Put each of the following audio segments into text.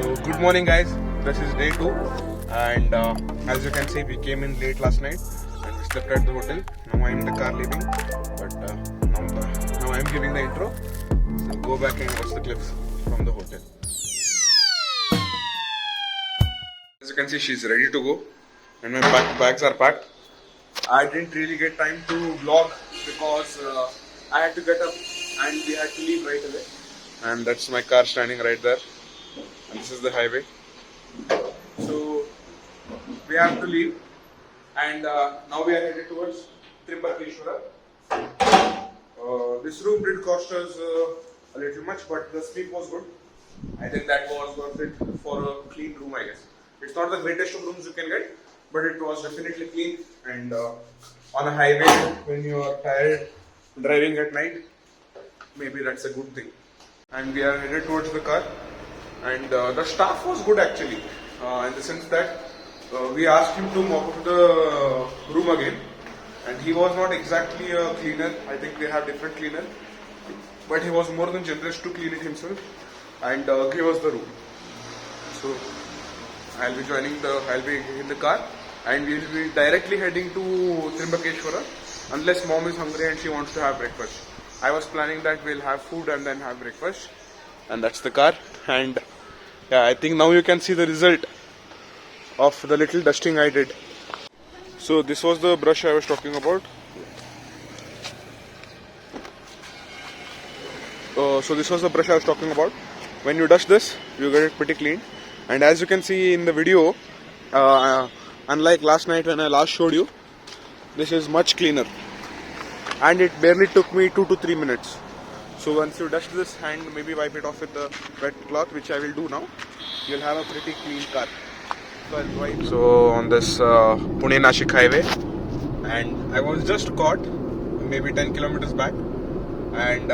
So good morning guys, this is day 2 and as you can see we came in late last night and we slept at the hotel. Now I am in the car leaving, but now I am giving the intro. So go back and watch the clips from the hotel. As you can see, she's ready to go and my bags are packed. I didn't really get time to vlog because I had to get up and we had to leave right away. And that's my car standing right there. And this is the highway. So we have to leave and now we are headed towards Trimbakeshwar. This room did cost us a little much, but the sleep was good. I think that was worth it for a clean room, I guess. It's not the greatest of rooms you can get, but it was definitely clean. And on a highway, when you are tired driving at night, maybe that's a good thing. And we are headed towards the car. And the staff was good actually, in the sense that we asked him to mop up the room again. And he was not exactly a cleaner. I think they have different cleaner. But he was more than generous to clean it himself and give us the room. So I'll be in the car and we'll be directly heading to Trimbakeshwar unless mom is hungry and she wants to have breakfast. I was planning that we'll have food and then have breakfast. And that's the car. And yeah, I think now you can see the result of the little dusting I did. So this was the brush I was talking about. So this was the brush I was talking about. When you dust this, you get it pretty clean. And as you can see in the video, unlike last night when I last showed you, this is much cleaner. And it barely took me 2 to 3 minutes. So once you dust this and maybe wipe it off with the wet cloth, which I will do now, you'll have a pretty clean car. So on this Pune-Nashik highway, and I was just caught maybe 10 kilometers back, and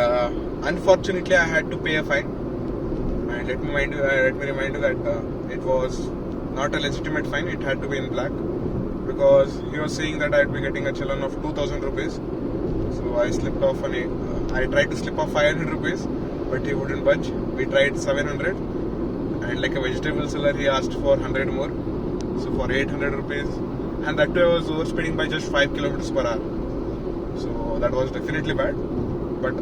unfortunately I had to pay a fine. And let me remind you that it was not a legitimate fine, it had to be in black, because he was saying that I'd be getting a challan of 2000 rupees. So I slipped off I tried to slip off 500 rupees, but he wouldn't budge. We tried 700, and like a vegetable seller, he asked for 100 more. So for 800 rupees, and that too I was overspeeding by just 5 kilometers per hour. So that was definitely bad. But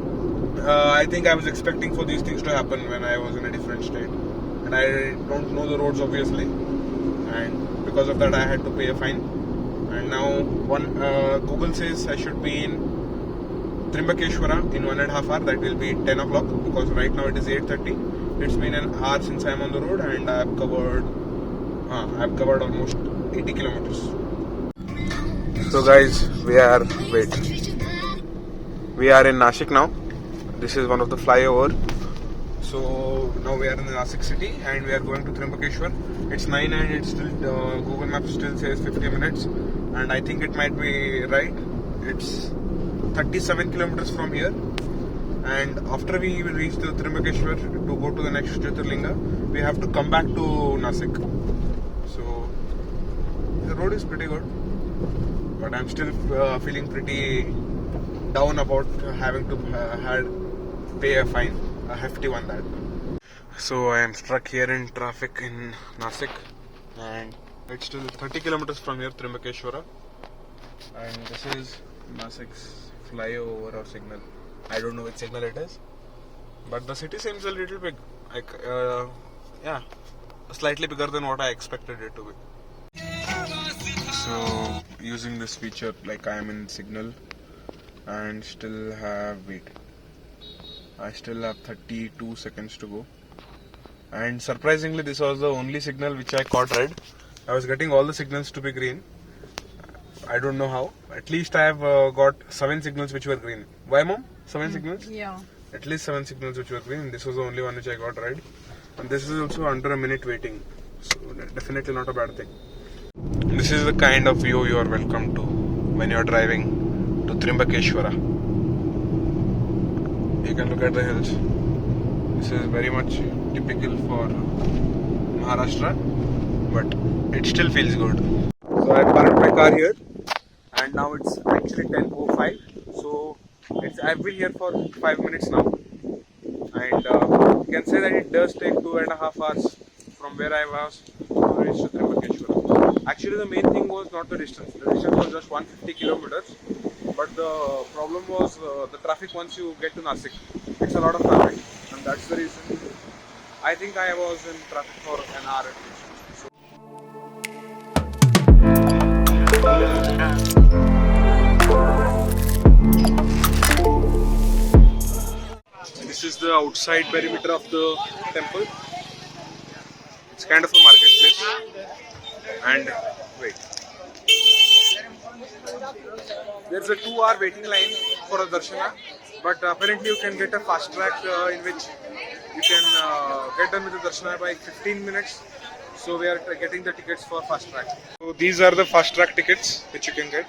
I think I was expecting for these things to happen when I was in a different state, and I don't know the roads obviously, and because of that I had to pay a fine. And now Google says I should be in Trimbakeshwar in 1.5 hours. That will be 10 o'clock, because right now it is 8:30. It's been an hour since I am on the road, and I've covered almost 80 kilometers. So guys, we are in Nashik now. This is one of the flyover. So now we are in the Nashik city and we are going to Trimbakeshwar. It's 9 and it's still Google Maps still says 50 minutes, and I think it might be right. It's 37 kilometers from here, and after we will reach the Trimbakeshwar to go to the next Jyotirlinga, we have to come back to Nashik. So the road is pretty good, but I'm still feeling pretty down about having to pay a fine, a hefty one that. So I am stuck here in traffic in Nashik, and it's still 30 kilometers from here, Trimbakeshwar, and this is Nasik's flyover or signal. I don't know which signal it is, but the city seems a little big. Yeah, slightly bigger than what I expected it to be. So using this feature, like I am in signal and still have I still have 32 seconds to go. And surprisingly, this was the only signal which I caught red. I was getting all the signals to be green. I don't know how. At least I have got 7 signals which were green. Why, mom? 7 signals? Yeah. At least 7 signals which were green. This was the only one which I got red. And this is also under a minute waiting. So definitely not a bad thing. This is the kind of view you are welcome to when you are driving to Trimbakeshwar. You can look at the hills. This is very much typical for Maharashtra, but it still feels good. So I parked my car here, and now it's actually 10:05. So I've been here for 5 minutes now, and you can say that it does take 2.5 hours from where I was to reach to Trimbakeshwar. Actually, the main thing was not the distance. The distance was just 150 kilometers. But the problem was the traffic once you get to Nasik. It's a lot of traffic, and that's the reason I think I was in traffic for an hour at least. This is the outside perimeter of the temple. It's kind of a marketplace. And wait, there's a 2-hour waiting line for a darshana, but apparently you can get a fast track in which you can get done with the darshana by 15 minutes. So we are getting the tickets for fast track. So these are the fast track tickets which you can get.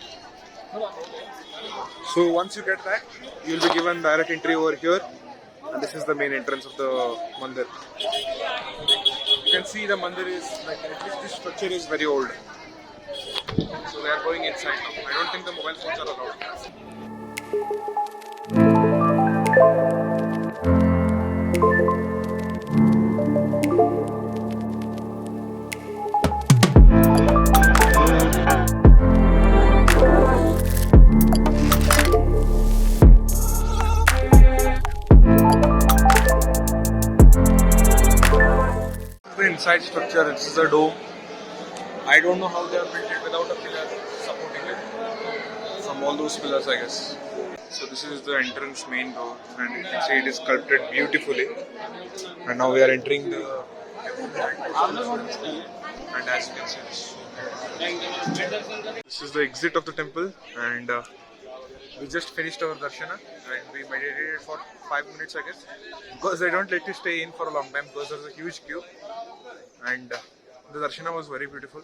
So once you get that, you will be given direct entry over here, and this is the main entrance of the mandir. You can see the mandir is like, at least this structure is very old. So we are going inside now. I don't think the mobile phones are allowed. The inside structure, this is a dome. I don't know how they have built it without a pillar supporting it. From all those pillars, I guess. So this is the entrance main door, and you can see it is sculpted beautifully. And now we are entering the temple. And as you can see, this is the exit of the temple, and we just finished our darshana, and we meditated for 5 minutes, I guess, because they don't let you stay in for a long time because there's a huge queue. And the darshana was very beautiful.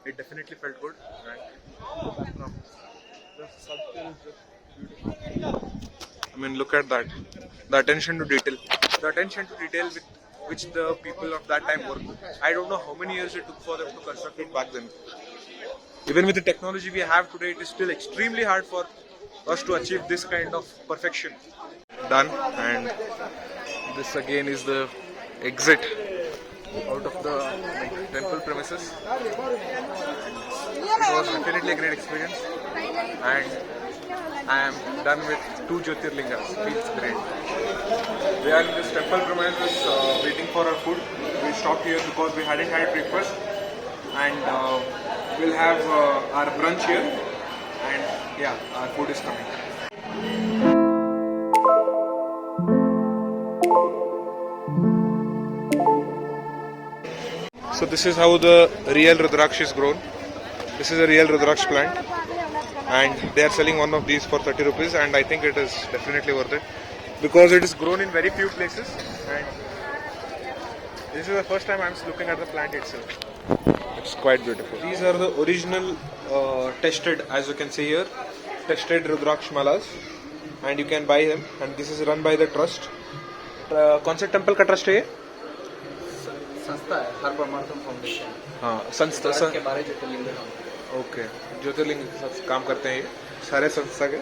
It definitely felt good. And the sculpture is just beautiful. I mean, look at that. The attention to detail. The attention to detail with which the people of that time worked. I don't know how many years it took for them to construct it back then. Even with the technology we have today, it is still extremely hard for us to achieve this kind of perfection. Done, and this again is the exit out of the temple premises. It was definitely a great experience, and I am done with 2 Jyotirlingas. Feels great. We are in this temple premises waiting for our food. We stopped here because we hadn't had breakfast, and we'll have our brunch here, and yeah, our food is coming. So this is how the real Rudraksh is grown. This is a real Rudraksh plant, and they are selling one of these for 30 rupees, and I think it is definitely worth it because it is grown in very few places, and this is the first time I am looking at the plant itself. It's quite beautiful. These are the original tested, as you can see here, tested Rudraksh malas, and you can buy them, and this is run by the trust. कौन से temple का trust है ये? संस्था है, हर परमार्थम foundation. हाँ, संस्था के 12 ज्योतिर्लिंग। ओके, ज्योतिर्लिंग के साथ काम करते हैं ये सारे संस्था के,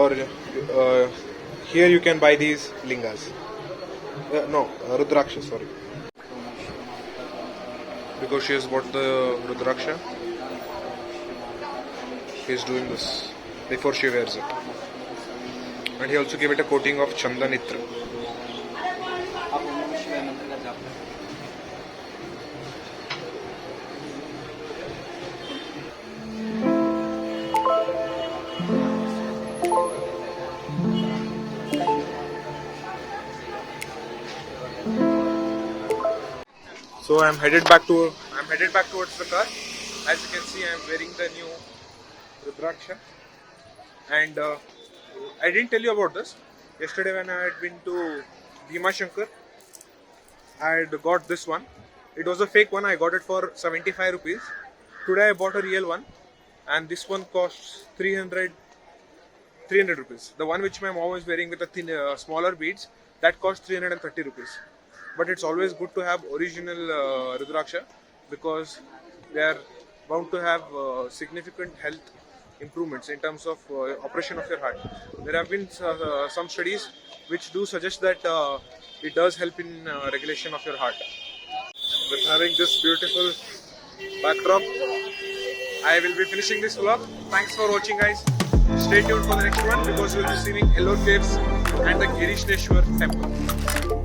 और here you can buy these lingas. No, Rudraksha, sorry. Because she has bought the Rudraksha, he is doing this before she wears it. And he also gave it a coating of Chandanitra. So I'm headed back towards the car. As you can see, I'm wearing the new Rudraksha, and I didn't tell you about this. Yesterday when I had been to Bhima Shankar, I had got this one. It was a fake one. I got it for 75 rupees. Today I bought a real one, and this one costs 300 rupees. The one which my mom is wearing with the smaller beads, that costs 330 rupees. But it's always good to have original Rudraksha because they are bound to have significant health improvements in terms of operation of your heart. There have been some studies which do suggest that it does help in regulation of your heart. with having this beautiful backdrop. I will be finishing this vlog. Thanks for watching, guys. Stay tuned for the next one because we will be seeing Ellora Caves and the Girisheshwar temple.